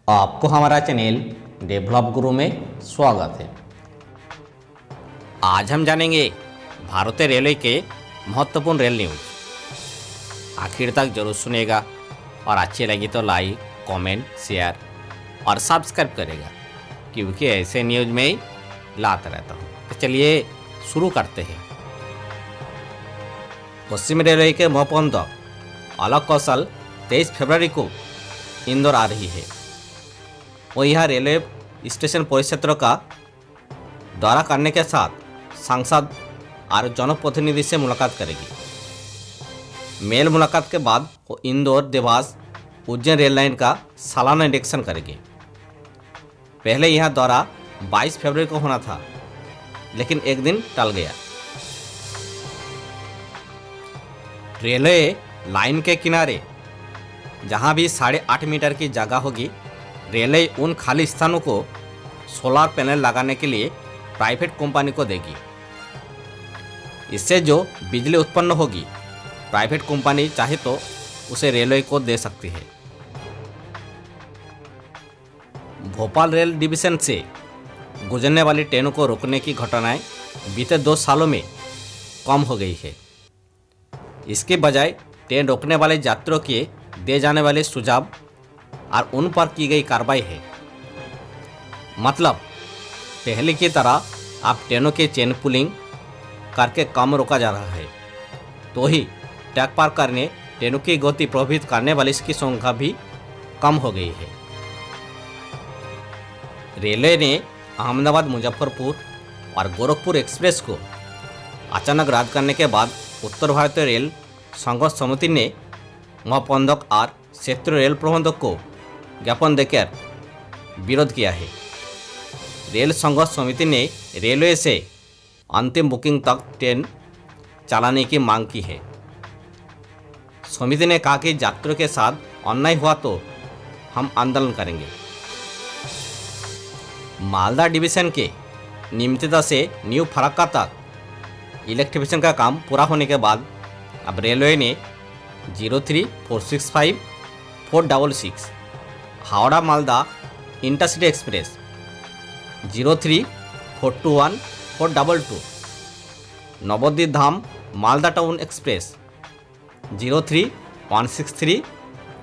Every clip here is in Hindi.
आपको हमारा चैनल डेवलप गुरु में स्वागत है। आज हम जानेंगे भारतीय रेलवे के महत्वपूर्ण रेल न्यूज। आखिर तक जरूर सुनेगा और अच्छी लगी तो लाइक, कमेंट, शेयर और सब्सक्राइब करेगा, क्योंकि ऐसे न्यूज में ही लाता रहता हूँ। तो चलिए शुरू करते हैं। पश्चिम रेलवे के महत्वपूर्ण अलग कौशल 23 फरवरी को इंदौर आ रही है। वो यह रेलवे स्टेशन परिक्षेत्र का दौरा करने के साथ सांसद और जनप्रतिनिधि से मुलाकात करेगी। मेल मुलाकात के बाद वो इंदौर, देवास, उज्जैन रेल लाइन का सालाना निरीक्षण करेगी। पहले यह दौरा 22 फरवरी को होना था, लेकिन एक दिन टल गया। रेलवे लाइन के किनारे जहां भी 8.5 मीटर की जगह होगी, रेलवे उन खाली स्थानों को सोलर पैनल लगाने के लिए प्राइवेट कंपनी को देगी। इससे जो बिजली उत्पन्न होगी, प्राइवेट कंपनी चाहे तो उसे रेलवे को दे सकती है। भोपाल रेल डिवीजन से गुजरने वाली ट्रेनों को रोकने की घटनाएं बीते 2 सालों में कम हो गई है। इसके बजाय ट्रेन रोकने वाले यात्रियों के दे जाने वाले सुझाव और उन पर की गई कार्रवाई है। मतलब पहले की तरह अब ट्रेनों के चेन पुलिंग करके कम रोका जा रहा है, तो ही ट्रैक पार करने ट्रेनों की गति प्रभावित करने वाली इसकी संख्या भी कम हो गई है। रेलवे ने अहमदाबाद, मुजफ्फरपुर और गोरखपुर एक्सप्रेस को अचानक रद्द करने के बाद उत्तर भारतीय रेल संघर्ष समिति ने महाप्रबंधक और क्षेत्रीय रेल प्रबंधक को ज्ञापन देकर विरोध किया है। रेल संघर्ष समिति ने रेलवे से अंतिम बुकिंग तक ट्रेन चलाने की मांग की है। समिति ने कहा कि यात्रियों के साथ अन्याय हुआ तो हम आंदोलन करेंगे। मालदा डिवीजन के निमतिता से न्यू फरक्का तक इलेक्ट्रिफिकेशन का काम पूरा होने के बाद अब रेलवे ने 03, 465, 466 हावड़ा मालदा इंटरसिटी एक्सप्रेस, 03, 421, 422 नवद्वीप धाम मालदा टाउन एक्सप्रेस, 03, 163,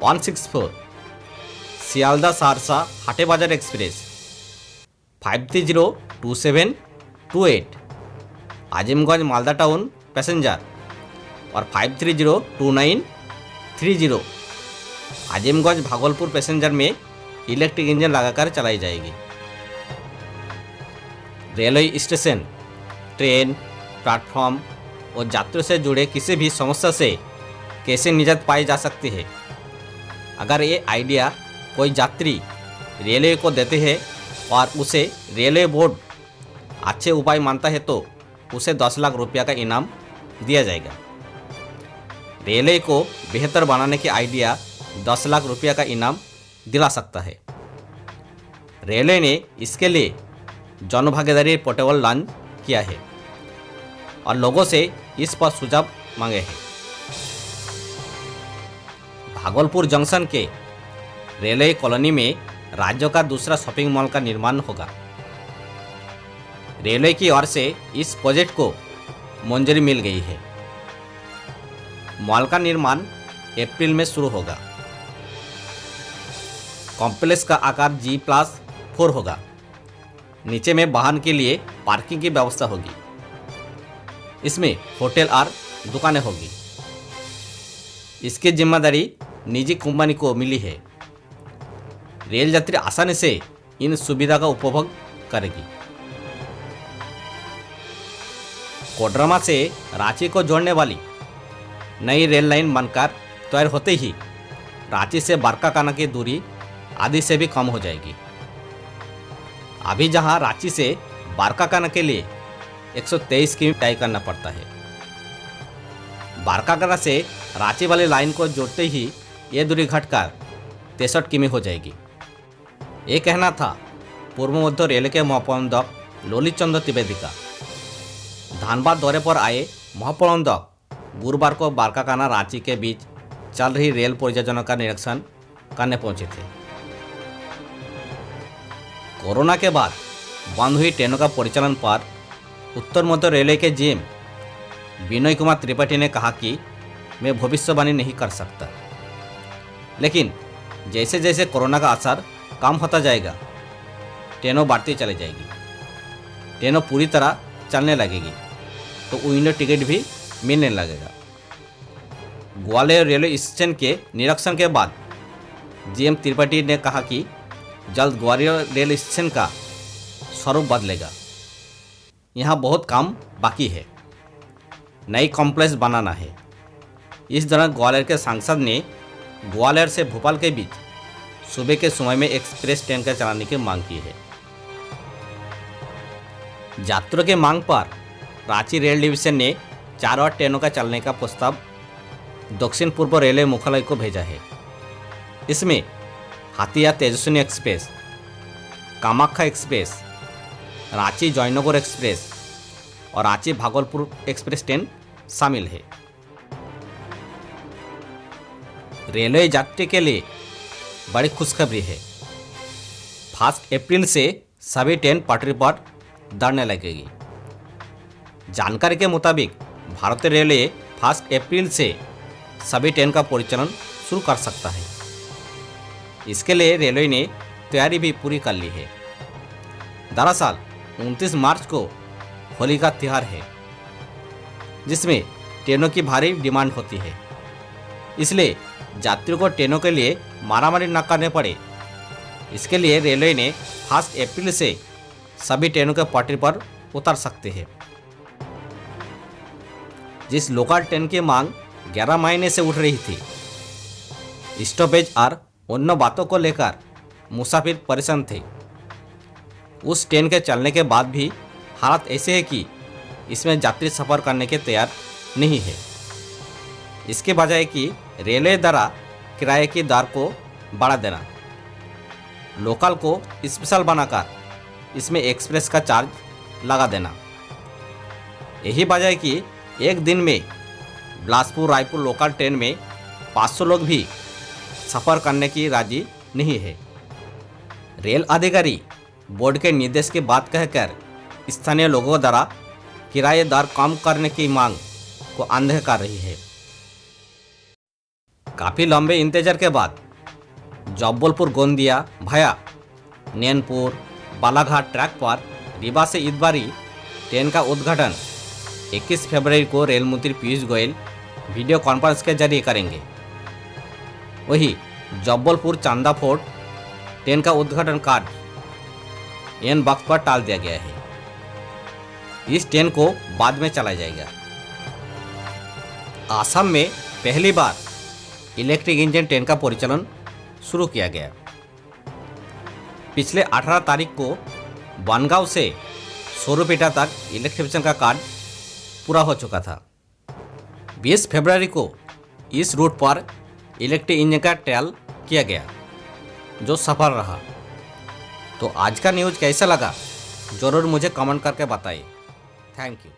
164 सियालदा सहरसा हाटे बाजार एक्सप्रेस, 530, 27, 28 आजमगंज मालदा टाउन पैसेंजर और 530, 29, 30 आजमगंज भागलपुर पैसेंजर में इलेक्ट्रिक इंजन लगाकर चलाई जाएगी। रेलवे स्टेशन, ट्रेन, प्लेटफॉर्म और यात्रियों से जुड़े किसी भी समस्या से कैसे निजात पाई जा सकती है। अगर ये आइडिया कोई यात्री रेलवे को देते हैं और उसे रेलवे बोर्ड अच्छे उपाय मानता है तो उसे 10 लाख रुपया का इनाम दिया जाएगा। रेलवे को बेहतर बनाने की आइडिया 10 लाख रुपया का इनाम दिला सकता है। रेलवे ने इसके लिए जनभागीदारी पोर्टल लॉन्च किया है और लोगों से इस पर सुझाव मांगे हैं। भागलपुर जंक्शन के रेलवे कॉलोनी में राज्य का दूसरा शॉपिंग मॉल का निर्माण होगा। रेलवे की ओर से इस प्रोजेक्ट को मंजूरी मिल गई है। मॉल का निर्माण अप्रैल में शुरू होगा। कॉम्प्लेक्स का आकार G+4 होगा। नीचे में वाहन के लिए पार्किंग की व्यवस्था होगी। इसमें होटल और दुकानें होगी। इसकी जिम्मेदारी निजी कंपनी को मिली है। रेल यात्री आसानी से इन सुविधा का उपभोग करेगी। कोडरमा से रांची को जोड़ने वाली नई रेल लाइन बनकर तैयार होते ही रांची से बरकाकाना की दूरी आधी से भी कम हो जाएगी। अभी जहां रांची से बरकाकाना के लिए 123 किमी तय करना पड़ता है, बरकाकाना से रांची वाली लाइन को जोड़ते ही ये दूरी घटकर 63 किमी हो जाएगी। ये कहना था पूर्व मध्य रेल के महाप्रबंधक ललित चंद्र त्रिवेदी का। धनबाद दौरे पर आए महाप्रबंधक गुरुवार को बरकाकाना रांची के बीच चल रही रेल परियोजना का निरीक्षण करने पहुंचे थे। कोरोना के बाद बंद हुई ट्रेनों का परिचालन पर उत्तर मध्य रेलवे के जीएम विनय कुमार त्रिपाठी ने कहा कि मैं भविष्यवाणी नहीं कर सकता, लेकिन जैसे जैसे कोरोना का असर कम होता जाएगा ट्रेनों बढ़ती चली जाएगी। ट्रेनों पूरी तरह चलने लगेगी तो विंडो टिकट भी मिलने लगेगा। ग्वालियर रेलवे स्टेशन के निरीक्षण के बाद जीएम त्रिपाठी ने कहा कि जल्द ग्वालियर रेलवे स्टेशन का स्वरूप बदलेगा। यहाँ बहुत काम बाकी है, नई कॉम्प्लेक्स बनाना है। इस दौरान ग्वालियर के सांसद ने ग्वालियर से भोपाल के बीच सुबह के समय में एक्सप्रेस ट्रेन का चलाने की मांग की है। यात्रियों की मांग पर रांची रेल डिवीजन ने 4 और ट्रेनों का चलने का प्रस्ताव दक्षिण पूर्व रेलवे मुख्यालय को भेजा है। इसमें Hatia Tejaswini express, Kamakhya express, Ranchi Jaynagar express और रांची भागलपुर एक्सप्रेस ट्रेन शामिल है। रेलवे यात्री के लिए बड़ी खुशखबरी है। 1 अप्रैल से सभी ट्रेन पटरी पर दौड़ने लगेगी। जानकारी के मुताबिक भारतीय रेलवे 1 अप्रैल से सभी ट्रेन का परिचालन शुरू कर सकता है। इसके लिए रेलवे ने तैयारी भी पूरी कर ली है। दरअसल 29 मार्च को होली का त्यौहार है, जिसमें ट्रेनों की भारी डिमांड होती है। इसलिए यात्रियों को ट्रेनों के लिए मारामारी न करने पड़े, इसके लिए रेलवे ने 1 अप्रैल से सभी ट्रेनों के पटरी पर उतर सकते हैं। जिस लोकल ट्रेन की मांग 11 महीने से उठ रही थी, स्टॉपेज और अन्य बातों को लेकर मुसाफिर परेशान थे, उस ट्रेन के चलने के बाद भी हालात ऐसे है कि इसमें यात्री सफ़र करने के तैयार नहीं है। इसके बजाय कि रेलवे द्वारा किराए की दर को बढ़ा देना, लोकल को स्पेशल बनाकर इसमें एक्सप्रेस का चार्ज लगा देना, यही वजह कि एक दिन में बिलासपुर रायपुर लोकल ट्रेन में 500 लोग भी सफ़र करने की राजी नहीं है। रेल अधिकारी बोर्ड के निर्देश की बात कहकर स्थानीय लोगों द्वारा किराए दर कम करने की मांग को अनदेखा कर रही है। काफ़ी लंबे इंतजार के बाद जब्बलपुर गोंदिया भाया नैनपुर बालाघाट ट्रैक पर रीवा से ईदबारी ट्रेन का उद्घाटन 21 फरवरी को रेल मंत्री पीयूष गोयल वीडियो कॉन्फ्रेंस के जरिए करेंगे। वही जब्बलपुर चांदा फोर्ट ट्रेन का उद्घाटन कार्य एन वक्त पर टाल दिया गया है। इस ट्रेन को बाद में चलाया जाएगा। आसाम में पहली बार इलेक्ट्रिक इंजन ट्रेन का परिचालन शुरू किया गया। पिछले 18 तारीख को बनगांव से सोरूपेटा तक इलेक्ट्रिफिकेशन का कार्य पूरा हो चुका था। 20 फरवरी को इस रूट पर इलेक्ट्रिक इंजन का ट्रायल किया गया, जो सफल रहा। तो आज का न्यूज़ कैसा लगा ज़रूर मुझे कमेंट करके बताइए। Thank you.